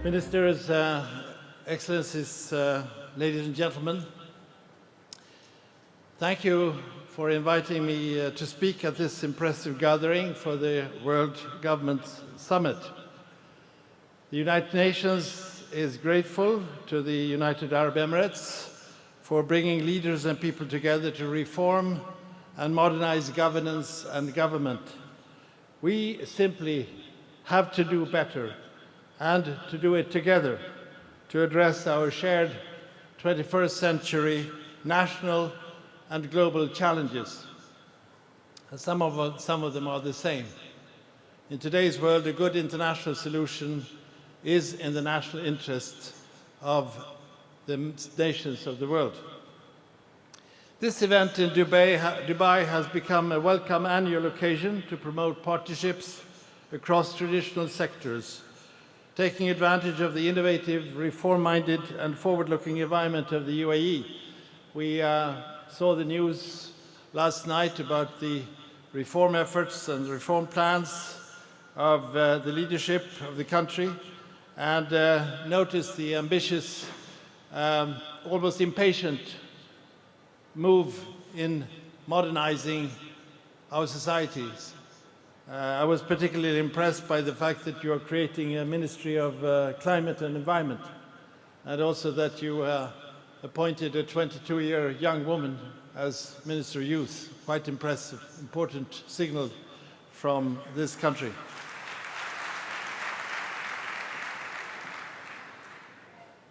Ministers, Excellencies, ladies and gentlemen, thank you for inviting me to speak at this impressive gathering for the World Government Summit. The United Nations is grateful to the United Arab Emirates for bringing leaders and people together to reform and modernize governance and government. We simply have to do better and to do it together to address our shared 21st century national and global challenges. And some of them are the same. In today's world, a good international solution is in the national interest of the nations of the world. This event in Dubai has become a welcome annual occasion to promote partnerships across traditional sectors, taking advantage of the innovative, reform-minded and forward-looking environment of the UAE. We saw the news last night about the reform efforts and reform plans of the leadership of the country, and noticed the ambitious, almost impatient move in modernizing our societies. I was particularly impressed by the fact that you are creating a Ministry of Climate and Environment, and also that you appointed a 22-year young woman as Minister of Youth. Quite impressive, important signal from this country.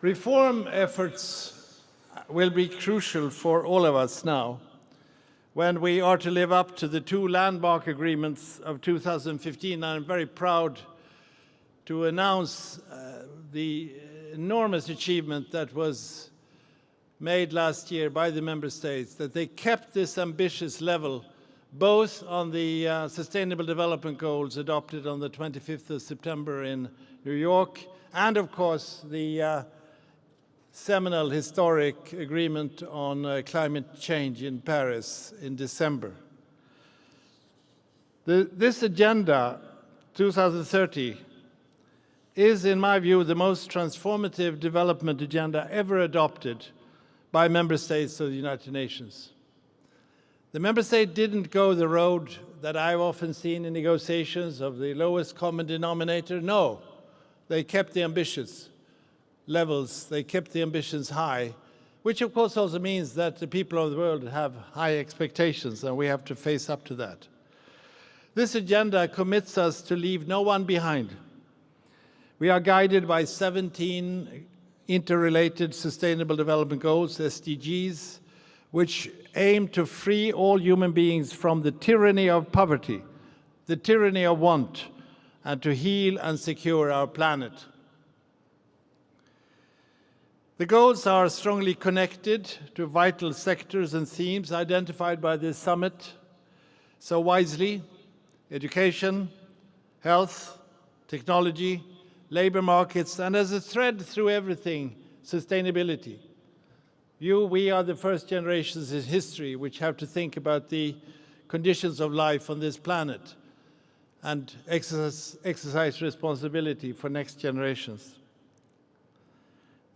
Reform efforts will be crucial for all of us now, when we are to live up to the two landmark agreements of 2015. I'm very proud to announce the enormous achievement that was made last year by the member states, that they kept this ambitious level both on the Sustainable Development Goals adopted on the 25th of September in New York, and of course the seminal historic agreement on climate change in Paris in December. This Agenda 2030 is, in my view, the most transformative development agenda ever adopted by member states of the United Nations. The member state didn't go the road that I've often seen in negotiations of the lowest common denominator. No, they kept the ambitious levels, they kept the ambitions high, which of course also means that the people of the world have high expectations, and we have to face up to that. This agenda commits us to leave no one behind. We are guided by 17 interrelated Sustainable Development Goals, SDGs, which aim to free all human beings from the tyranny of poverty, the tyranny of want, and to heal and secure our planet. The goals are strongly connected to vital sectors and themes identified by this summit so wisely: education, health, technology, labor markets, and as a thread through everything, sustainability. We are the first generations in history which have to think about the conditions of life on this planet and exercise responsibility for next generations.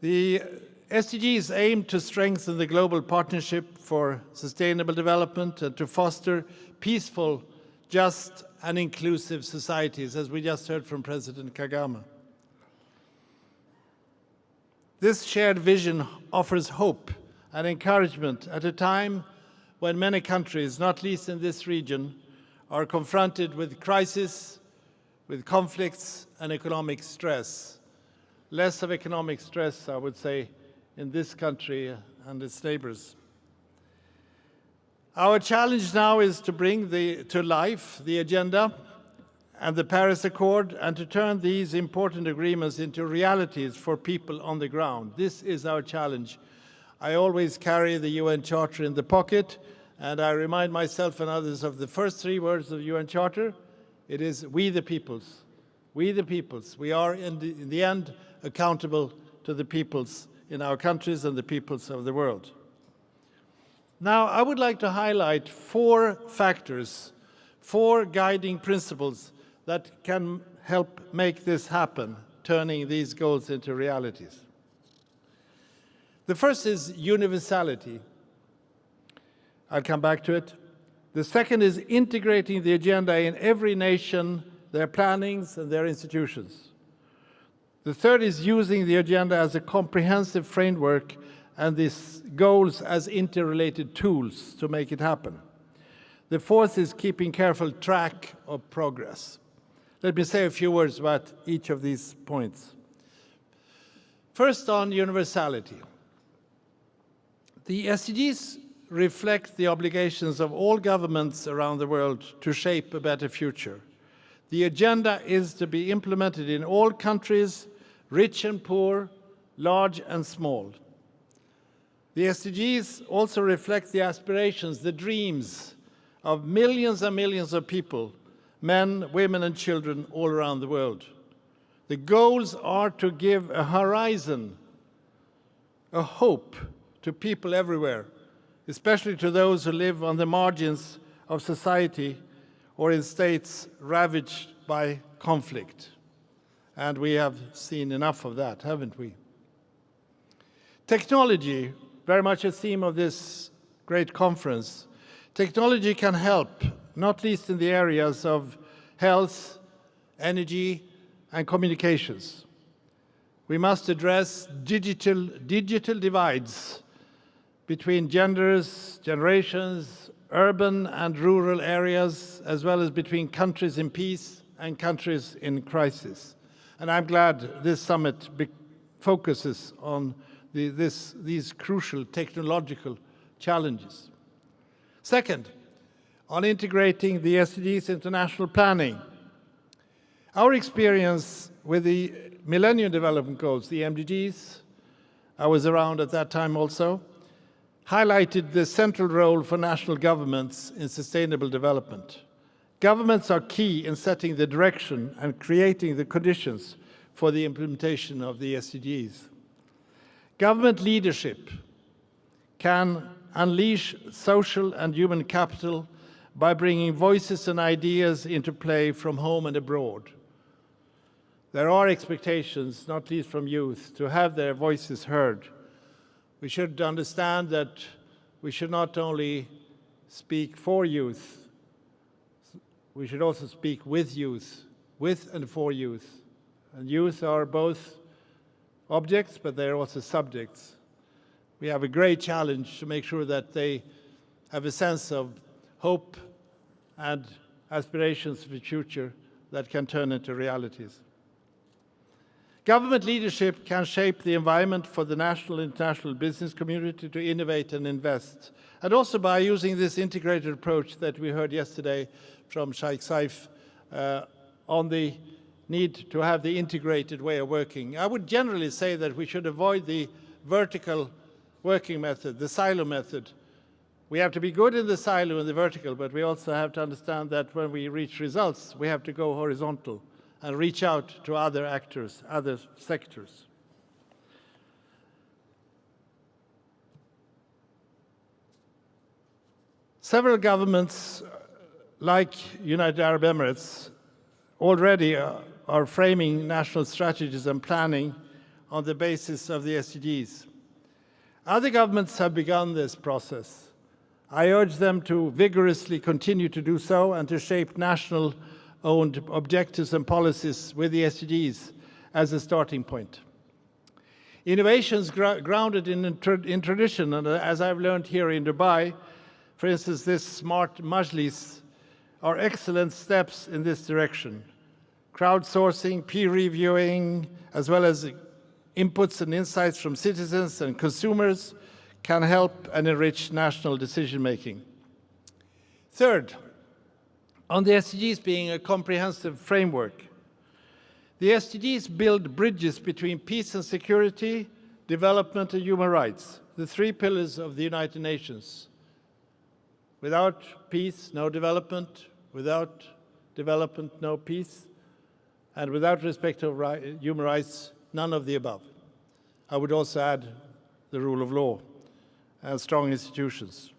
The SDGs aim to strengthen the global partnership for sustainable development and to foster peaceful, just, and inclusive societies, as we just heard from President Kagame. This shared vision offers hope and encouragement at a time when many countries, not least in this region, are confronted with crisis, with conflicts and economic stress. Less of economic stress, I would say, in this country and its neighbors. Our challenge now is to bring to life the agenda and the Paris Accord, and to turn these important agreements into realities for people on the ground. This is our challenge. I always carry the UN Charter in the pocket, and I remind myself and others of the first three words of the UN Charter. It is "we the peoples." We the peoples. We are, in the end, accountable to the peoples in our countries and the peoples of the world. Now, I would like to highlight four factors, four guiding principles that can help make this happen, turning these goals into realities. The first is universality. I'll come back to it. The second is integrating the agenda in every nation, their plannings and their institutions. The third is using the agenda as a comprehensive framework and these goals as interrelated tools to make it happen. The fourth is keeping careful track of progress. Let me say a few words about each of these points. First, on universality. The SDGs reflect the obligations of all governments around the world to shape a better future. The agenda is to be implemented in all countries, rich and poor, large and small. The SDGs also reflect the aspirations, the dreams of millions and millions of people, men, women and children all around the world. The goals are to give a horizon, a hope to people everywhere, especially to those who live on the margins of society or in states ravaged by conflict. And we have seen enough of that, haven't we? Technology, very much a theme of this great conference. Technology can help, not least in the areas of health, energy, and communications. We must address digital divides between genders, generations, urban and rural areas, as well as between countries in peace and countries in crisis. And I'm glad this summit focuses on these crucial technological challenges. Second, on integrating the SDGs into national planning. Our experience with the Millennium Development Goals, the MDGs, I was around at that time also, highlighted the central role for national governments in sustainable development. Governments are key in setting the direction and creating the conditions for the implementation of the SDGs. Government leadership can unleash social and human capital by bringing voices and ideas into play from home and abroad. There are expectations, not least from youth, to have their voices heard. We should understand that we should not only speak for youth, we should also speak with youth, with and for youth. And youth are both objects, but they're also subjects. We have a great challenge to make sure that they have a sense of hope and aspirations for the future that can turn into realities. Government leadership can shape the environment for the national and international business community to innovate and invest. And also by using this integrated approach that we heard yesterday from Sheikh Saif on the need to have the integrated way of working. I would generally say that we should avoid the vertical working method, the silo method. We have to be good in the silo and the vertical, but we also have to understand that when we reach results, we have to go horizontal and reach out to other actors, other sectors. Several governments, like United Arab Emirates, already are framing national strategies and planning on the basis of the SDGs. Other governments have begun this process. I urge them to vigorously continue to do so and to shape national-owned objectives and policies with the SDGs as a starting point. Innovations grounded in tradition, and as I've learned here in Dubai, for instance, this smart majlis, are excellent steps in this direction. Crowdsourcing, peer reviewing, as well as inputs and insights from citizens and consumers can help and enrich national decision-making. Third, on the SDGs being a comprehensive framework, the SDGs build bridges between peace and security, development and human rights, the three pillars of the United Nations. Without peace, no development. Without development, no peace. And without respect of human rights, none of the above. I would also add the rule of law and strong institutions.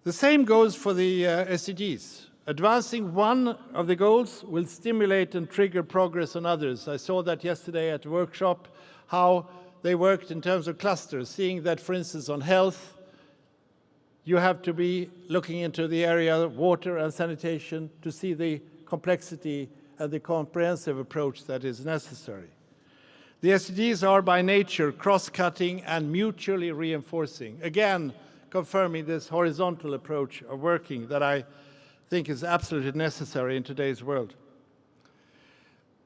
The same goes for the SDGs. Advancing one of the goals will stimulate and trigger progress on others. I saw that yesterday at a workshop, how they worked in terms of clusters, seeing that, for instance, on health, you have to be looking into the area of water and sanitation to see the complexity and the comprehensive approach that is necessary. The SDGs are by nature cross-cutting and mutually reinforcing, again confirming this horizontal approach of working that I think is absolutely necessary in today's world.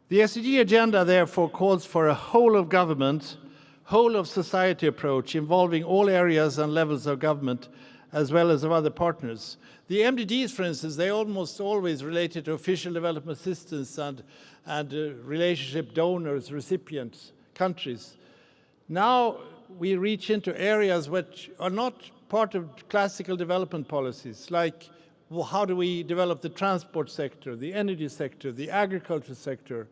The SDG agenda therefore calls for a whole of government, whole of society approach involving all areas and levels of government as well as of other partners. The MDGs, for instance, they almost always related to official development assistance and relationship donors, recipients, countries. Now we reach into areas which are not part of classical development policies, like how do we develop the transport sector, the energy sector, the agriculture sector,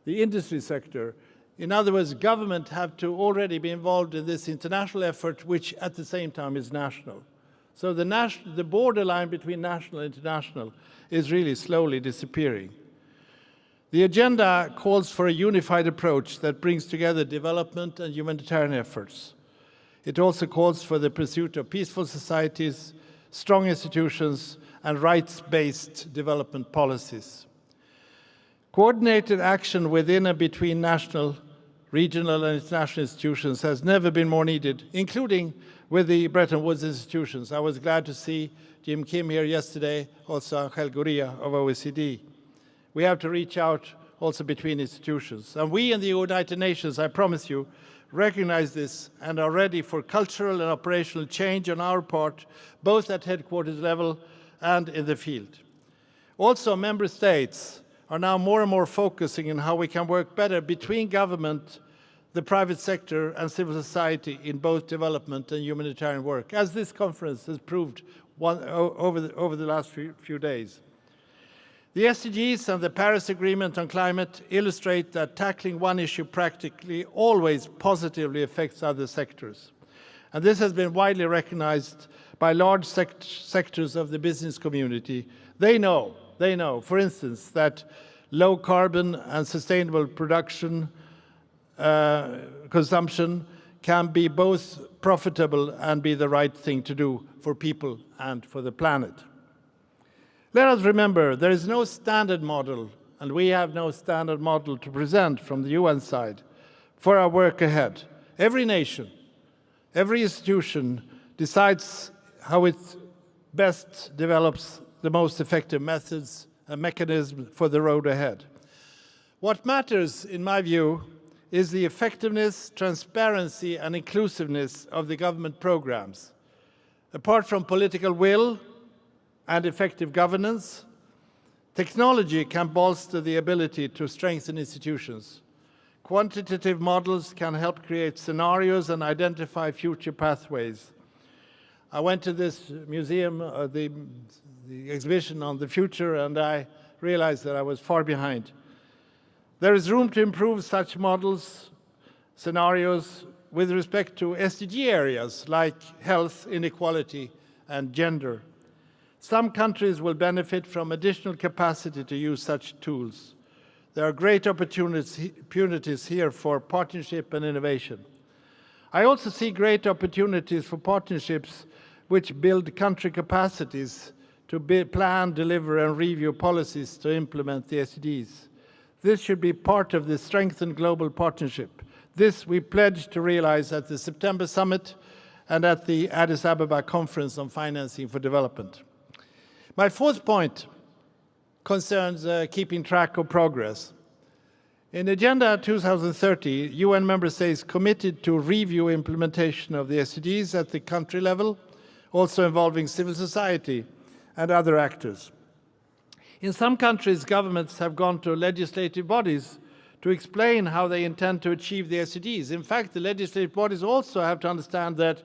the industry sector. In other words, government have to already be involved in this international effort, which at the same time is national. So the borderline between national and international is really slowly disappearing. The agenda calls for a unified approach that brings together development and humanitarian efforts. It also calls for the pursuit of peaceful societies, strong institutions, and rights-based development policies. Coordinated action within and between national, regional, and international institutions has never been more needed, including with the Bretton Woods institutions. I was glad to see Jim Kim here yesterday, also Angel Gurria of OECD. We have to reach out also between institutions. And we in the United Nations, I promise you, recognize this and are ready for cultural and operational change on our part, both at headquarters level and in the field. Also, member states are now more and more focusing on how we can work better between government, the private sector, and civil society in both development and humanitarian work, as this conference has proved over the last few days. The SDGs and the Paris Agreement on climate illustrate that tackling one issue practically always positively affects other sectors. And this has been widely recognized by large sectors of the business community. They know, for instance, that low carbon and sustainable production consumption can be both profitable and be the right thing to do for people and for the planet. Let us remember, there is no standard model, and we have no standard model to present from the UN side for our work ahead. Every nation, every institution decides how it best develops the most effective methods and mechanisms for the road ahead. What matters, in my view, is the effectiveness, transparency, and inclusiveness of the government programs. Apart from political will and effective governance, technology can bolster the ability to strengthen institutions. Quantitative models can help create scenarios and identify future pathways. I went to this museum, the exhibition on the future, and I realized that I was far behind. There is room to improve such models, scenarios, with respect to SDG areas like health, inequality, and gender. Some countries will benefit from additional capacity to use such tools. There are great opportunities here for partnership and innovation. I also see great opportunities for partnerships which build country capacities to plan, deliver, and review policies to implement the SDGs. This should be part of the strengthened global partnership. This we pledged to realize at the September summit and at the Addis Ababa Conference on Financing for Development. My fourth point concerns keeping track of progress. In Agenda 2030, UN member states committed to review implementation of the SDGs at the country level, also involving civil society and other actors. In some countries, governments have gone to legislative bodies to explain how they intend to achieve the SDGs. In fact, the legislative bodies also have to understand that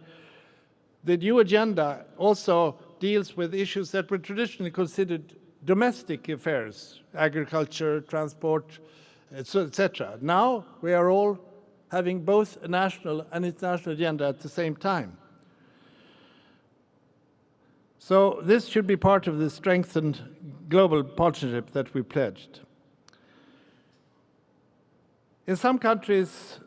the new agenda also deals with issues that were traditionally considered domestic affairs, agriculture, transport, etc. Now we are all having both a national and international agenda at the same time. So this should be part of the strengthened global partnership that we pledged. In some countries,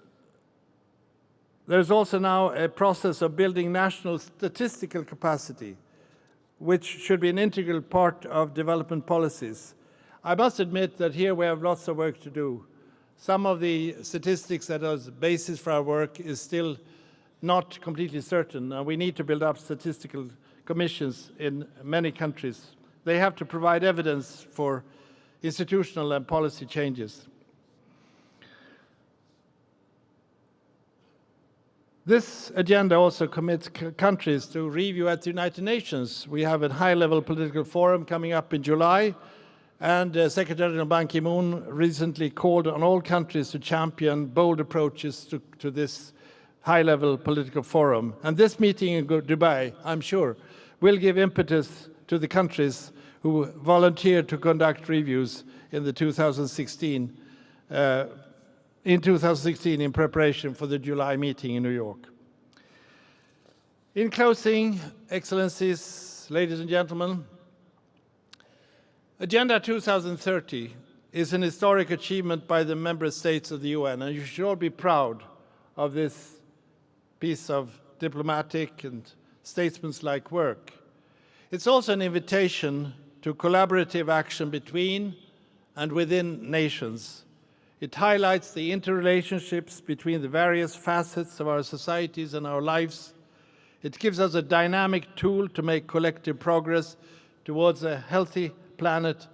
there's also now a process of building national statistical capacity, which should be an integral part of development policies. I must admit that here we have lots of work to do. Some of the statistics that are the basis for our work is still not completely certain, and we need to build up statistical commissions in many countries. They have to provide evidence for institutional and policy changes. This agenda also commits countries to review at the United Nations. We have a high-level political forum coming up in July, and Secretary General Ban Ki-moon recently called on all countries to champion bold approaches to this high-level political forum. And this meeting in Dubai, I'm sure, will give impetus to the countries who volunteered to conduct reviews in 2016 in preparation for the July meeting in New York. In closing, Excellencies, ladies and gentlemen, Agenda 2030 is an historic achievement by the member states of the UN, and you should all be proud of this piece of diplomatic and statesmanlike work. It's also an invitation to collaborative action between and within nations. It highlights the interrelationships between the various facets of our societies and our lives. It gives us a dynamic tool to make collective progress towards a healthy planet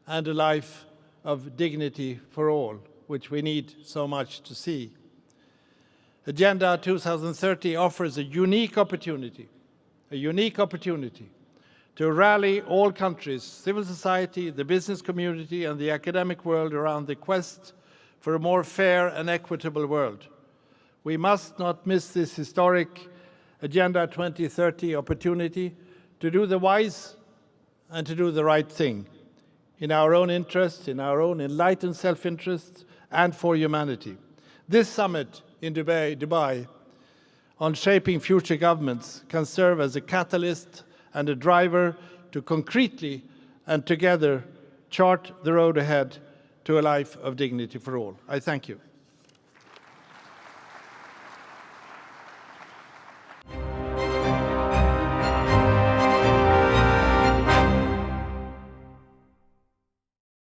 and a life of dignity for all, which we need so much to see. Agenda 2030 offers a unique opportunity to rally all countries, civil society, the business community, and the academic world around the quest for a more fair and equitable world. We must not miss this historic Agenda 2030 opportunity to do the wise and to do the right thing in our own interest, in our own enlightened self-interest, and for humanity. This summit in Dubai on shaping future governments can serve as a catalyst and a driver to concretely and together chart the road ahead to a life of dignity for all. I thank you.